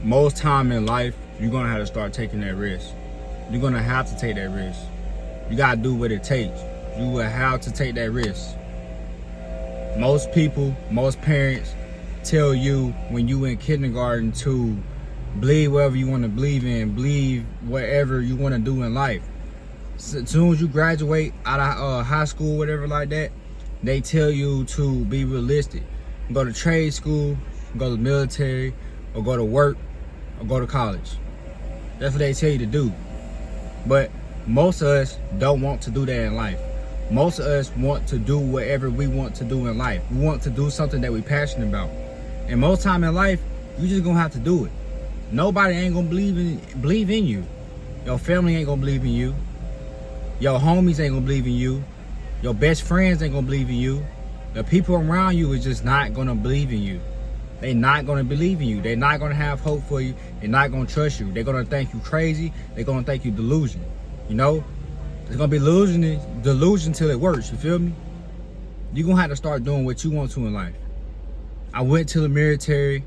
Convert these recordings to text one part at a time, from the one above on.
Most time in life, you're gonna have to start taking that risk. You're gonna have to take that risk. You gotta do what it takes. You will have to take that risk. Most people, most parents tell you when you in kindergarten to believe whatever you want to believe in, believe whatever you want to do in life. So, as soon as you graduate out of high school, whatever like that, they tell you to be realistic. Go to trade school, go to the military, or go to work, or go to college. That's what they tell you to do. But most of us don't want to do that in life. Most of us want to do whatever we want to do in life. We want to do something that we're passionate about. And most time in life, you just gonna have to do it. Nobody ain't gonna believe in you. Your family ain't gonna believe in you. Your homies ain't gonna believe in you. Your best friends ain't gonna believe in you. The people around you is just not gonna believe in you. They're not gonna believe in you. They're not gonna have hope for you. They're not gonna trust you. They're gonna think you crazy. They're gonna think you delusion. You know? It's gonna be delusion till it works, you feel me? You're gonna have to start doing what you want to in life. I went to the military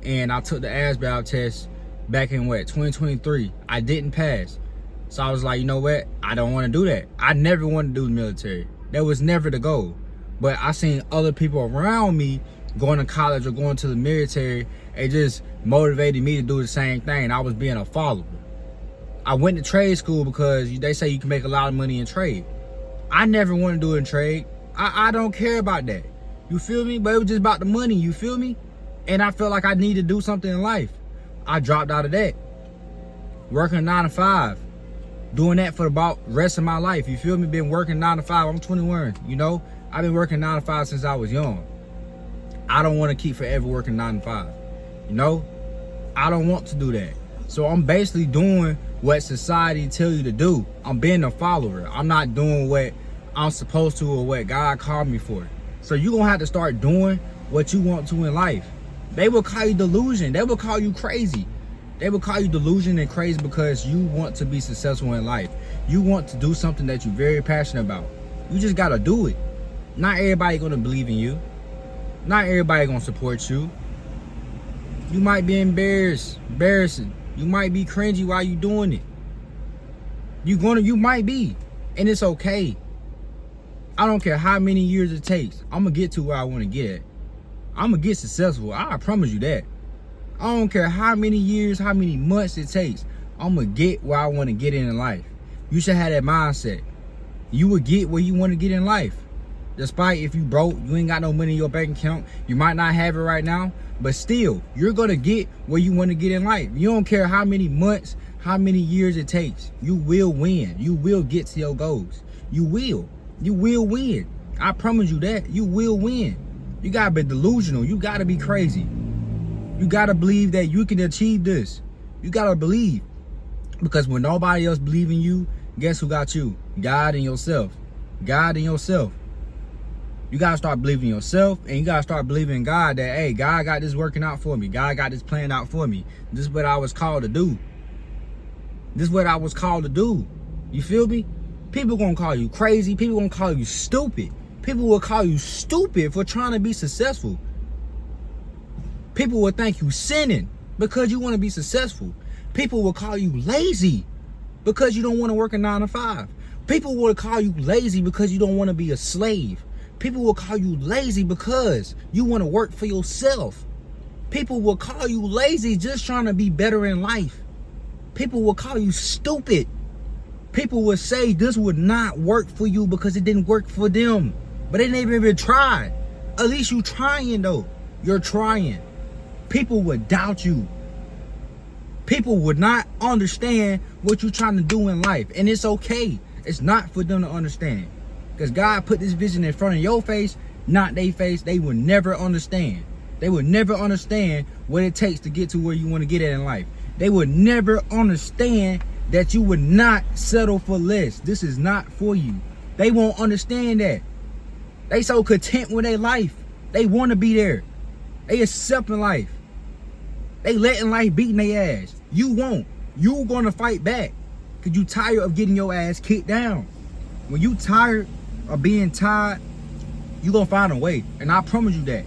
and I took the ASVAB test back in 2023. I didn't pass. So I was like, you know what? I don't want to do that. I never wanted to do the military. That was never the goal. But I seen other people around me going to college or going to the military. It just motivated me to do the same thing. I was being a follower. I went to trade school because they say you can make a lot of money in trade. I never wanted to do it in trade. I don't care about that. You feel me? But it was just about the money, you feel me? And I felt like I needed to do something in life. I dropped out of that. Working 9 to 5. Doing that for about the rest of my life. You feel me? Been working 9 to 5. I'm 21, you know? I've been working 9 to 5 since I was young. I don't want to keep forever working 9 to 5. You know? I don't want to do that. So I'm basically doing what society tell you to do. I'm being a follower. I'm not doing what I'm supposed to or what God called me for. So you're going to have to start doing what you want to in life. They will call you delusion. They will call you crazy. They will call you delusion and crazy because you want to be successful in life. You want to do something that you're very passionate about. You just got to do it. Not everybody going to believe in you. Not everybody going to support you. You might be embarrassing. You might be cringy while you doing it. You might be. And it's okay. I don't care how many years it takes. I'm going to get to where I want to get at. I'm going to get successful. I promise you that. I don't care how many years, how many months it takes. I'm going to get where I want to get in life. You should have that mindset. You will get where you want to get in life. Despite if you broke, you ain't got no money in your bank account. You might not have it right now. But still, you're going to get where you want to get in life. You don't care how many months, how many years it takes. You will win. You will get to your goals. You will. You will win. I promise you that. You will win. You got to be delusional. You got to be crazy. You got to believe that you can achieve this. You got to believe. Because when nobody else believes in you, guess who got you? God and yourself. God and yourself. You got to start believing in yourself, and you got to start believing in God that, hey, God got this working out for me. God got this planned out for me. This is what I was called to do. This is what I was called to do. You feel me? People going to call you crazy. People going to call you stupid. People will call you stupid for trying to be successful. People will think you sinning because you want to be successful. People will call you lazy because you don't want to work a 9 to 5. People will call you lazy because you don't want to be a slave. People will call you lazy because you want to work for yourself. People will call you lazy just trying to be better in life. People will call you stupid. People will say this would not work for you because it didn't work for them. But they never even tried. At least you trying though. You're trying. People would doubt you. People would not understand what you're trying to do in life. And it's okay. It's not for them to understand. Because God put this vision in front of your face, not their face. They will never understand. They will never understand what it takes to get to where you want to get at in life. They will never understand that you would not settle for less. This is not for you. They won't understand that. They so content with their life. They want to be there. They accepting life. They letting life beat in their ass. You won't. You gonna fight back. Because you tired of getting your ass kicked down. When you tired of being tired, you gonna find a way. And I promise you that.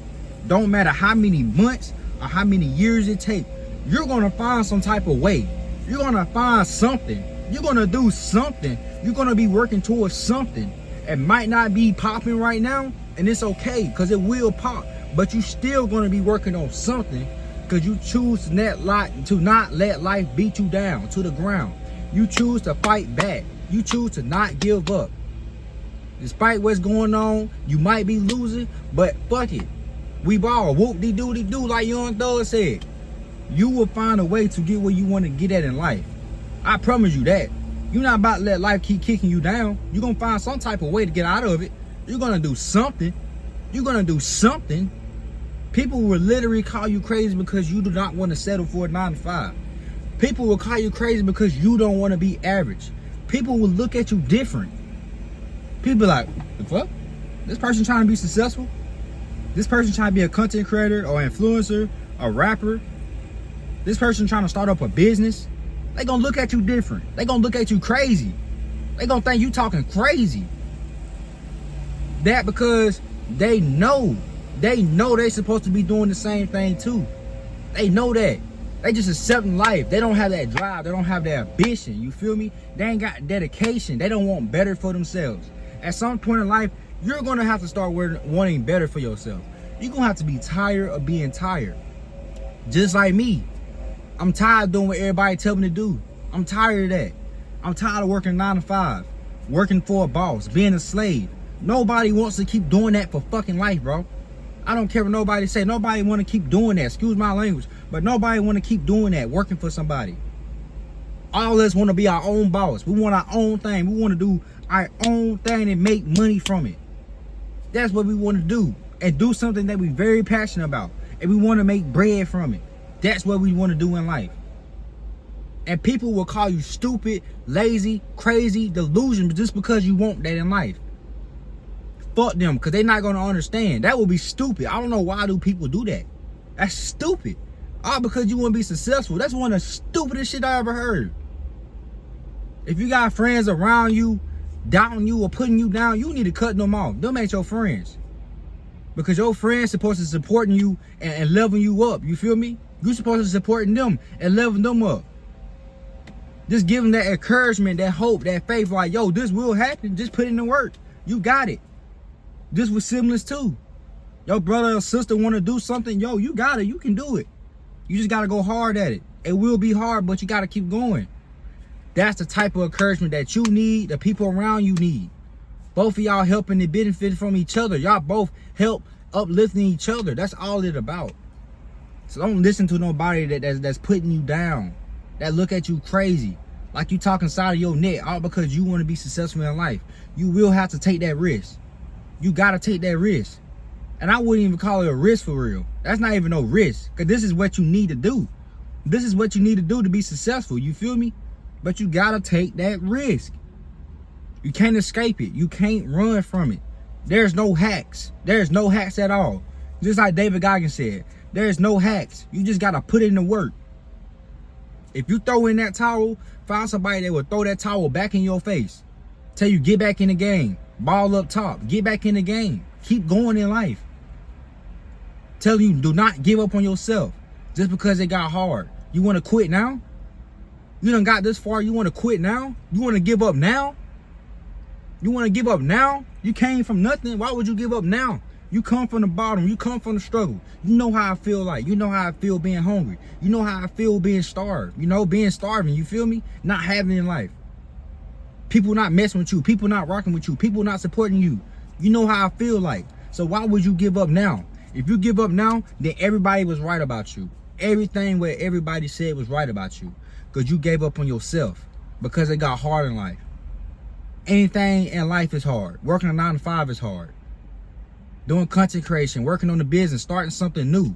Don't matter how many months or how many years it takes. you're gonna find some type of way. You're gonna find something. You're gonna do something. You're gonna be working towards something. It might not be popping right now, and it's okay, because it will pop. But you still gonna be working on something, because you choose to not let life beat you down to the ground. You choose to fight back. You choose to not give up. Despite what's going on, you might be losing, but fuck it. We ball. Whoop-de-doo-de-doo, like Young Thug said. You will find a way to get where you want to get at in life. I promise you that. You're not about to let life keep kicking you down. You're going to find some type of way to get out of it. You're going to do something. You're going to do something. People will literally call you crazy because you do not want to settle for a 9 to 5. People will call you crazy because you don't want to be average. People will look at you different. People like, the fuck? This person trying to be successful? This person trying to be a content creator or influencer, a rapper? This person trying to start up a business? They gonna look at you different. They gonna look at you crazy. They gonna think you talking crazy. That because they know they supposed to be doing the same thing too. They know that. They just accepting life. They don't have that drive. They don't have that ambition. You feel me? They ain't got dedication. They don't want better for themselves. At some point in life, you're gonna have to start wanting better for yourself. You're gonna have to be tired of being tired. Just like me. I'm tired of doing what everybody tell me to do. I'm tired of that. I'm tired of working 9 to 5. Working for a boss. Being a slave. Nobody wants to keep doing that for fucking life, bro. I don't care what nobody say. Nobody want to keep doing that. Excuse my language. But nobody want to keep doing that. Working for somebody. All of us want to be our own boss. We want our own thing. We want to do our own thing and make money from it. That's what we want to do. And do something that we're very passionate about. And we want to make bread from it. That's what we want to do in life. And people will call you stupid, lazy, crazy, delusional just because you want that in life. Fuck them, because they're not going to understand. That would be stupid. I don't know why do people do that. That's stupid. All because you want to be successful. That's one of the stupidest shit I ever heard. If you got friends around you, doubting you or putting you down, you need to cut them off. Them ain't your friends. Because your friends supposed to supporting you and leveling you up. You feel me? You supposed to supporting them and leveling them up. Just give them that encouragement, that hope, that faith. Like, yo, this will happen. Just put in the work. You got it. This with siblings too. Your brother or sister want to do something. Yo, you got it. You can do it. You just got to go hard at it. It will be hard, but you got to keep going. That's the type of encouragement that you need, the people around you need. Both of y'all helping and benefiting from each other. Y'all both help uplifting each other. That's all it's about. So don't listen to nobody that's putting you down, that look at you crazy, like you talking side of your neck, all because you want to be successful in life. You will have to take that risk. You got to take that risk. And I wouldn't even call it a risk for real. That's not even no risk, because this is what you need to do. This is what you need to do to be successful. You feel me? But you got to take that risk. You can't escape it. You can't run from it. There's no hacks. There's no hacks at all. Just like David Goggins said, there's no hacks. You just got to put in the work. If you throw in that towel, find somebody that will throw that towel back in your face. Tell you, get back in the game. Ball up top. Get back in the game. Keep going in life. Tell you, do not give up on yourself just because it got hard. You want to quit now? You done got this far. You want to quit now? You want to give up now? You want to give up now? You came from nothing. Why would you give up now? You come from the bottom. You come from the struggle. You know how I feel like. You know how I feel being hungry. You know how I feel being starved. You know, being starving. You feel me? Not having in life. People not messing with you. People not rocking with you. People not supporting you. You know how I feel like. So why would you give up now? If you give up now, then everybody was right about you. Everything what everybody said was right about you. Because you gave up on yourself. Because it got hard in life. Anything in life is hard. Working a 9 to 5 is hard. Doing content creation, working on the business, starting something new,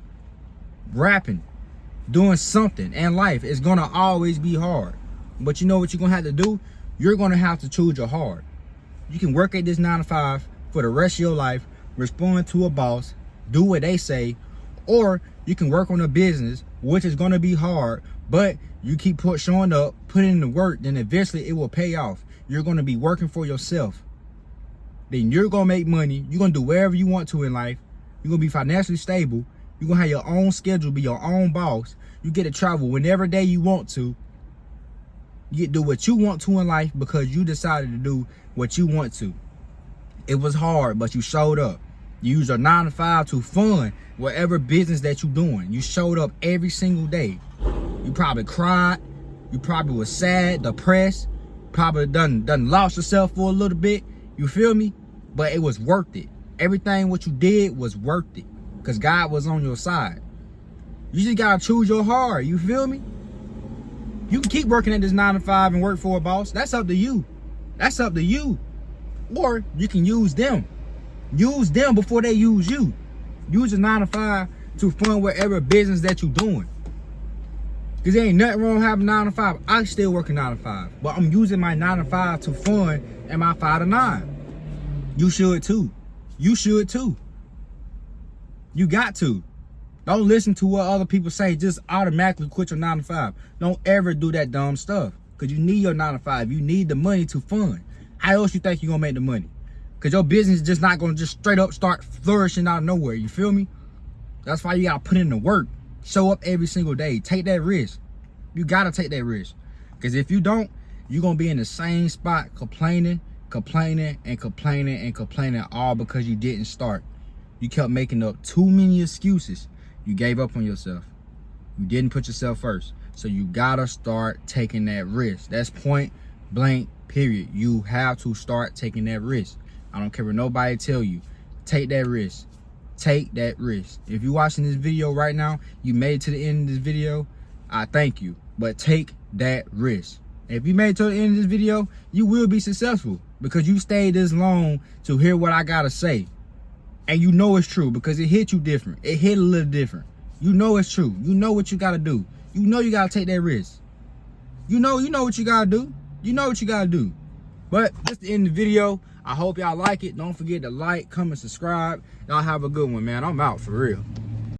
rapping, doing something in life is going to always be hard. But you know what you're going to have to do? You're going to have to choose your hard. You can work at this 9 to 5 for the rest of your life, respond to a boss, do what they say, or you can work on a business, which is going to be hard, but you keep showing up, putting in the work, then eventually it will pay off. You're going to be working for yourself. Then you're going to make money. You're going to do whatever you want to in life. You're going to be financially stable. You're going to have your own schedule, be your own boss. You're You get to travel whenever day you want to. You get to do what you want to in life because you decided to do what you want to. It was hard, but you showed up. You used your 9 to 5 to fund whatever business that you're doing. You showed up every single day. You probably cried. You probably was sad, depressed. Probably done lost yourself for a little bit. You feel me? But it was worth it. Everything what you did was worth it because God was on your side. You just gotta choose your heart. You feel me? You can keep working at this 9 to 5 and work for a boss. That's up to you. That's up to you. Or you can use them. Use them before they use you. Use your 9 to 5 to fund whatever business that you're doing. Because there ain't nothing wrong having 9 to 5. I still working 9 to 5. But I'm using my 9 to 5 to fund and my 5 to 9. You should too. You should too. You got to. Don't listen to what other people say. Just automatically quit your 9 to 5. Don't ever do that dumb stuff. Because you need your 9 to 5. You need the money to fund. How else you think you're going to make the money? Because your business is just not going to just straight up start flourishing out of nowhere. You feel me? That's why you got to put in the work. Show up every single day. Take that risk. You got to take that risk. Because if you don't, you're going to be in the same spot complaining, all because you didn't start. You kept making up too many excuses. You gave up on yourself. You didn't put yourself first. So you gotta start taking that risk. That's point blank, period. You have to start taking that risk. I don't care what nobody tell you. Take that risk. Take that risk. If you're watching this video right now, you made it to the end of this video, I thank you. But take that risk. If you made it to the end of this video, you will be successful because you stayed this long to hear what I gotta say. And you know it's true because it hit you different. It hit a little different. You know it's true. You know what you gotta do. You know you gotta take that risk. You know what you gotta do. You know what you gotta do. But that's the end of the video. I hope y'all like it. Don't forget to like, comment, subscribe. Y'all have a good one, man. I'm out for real.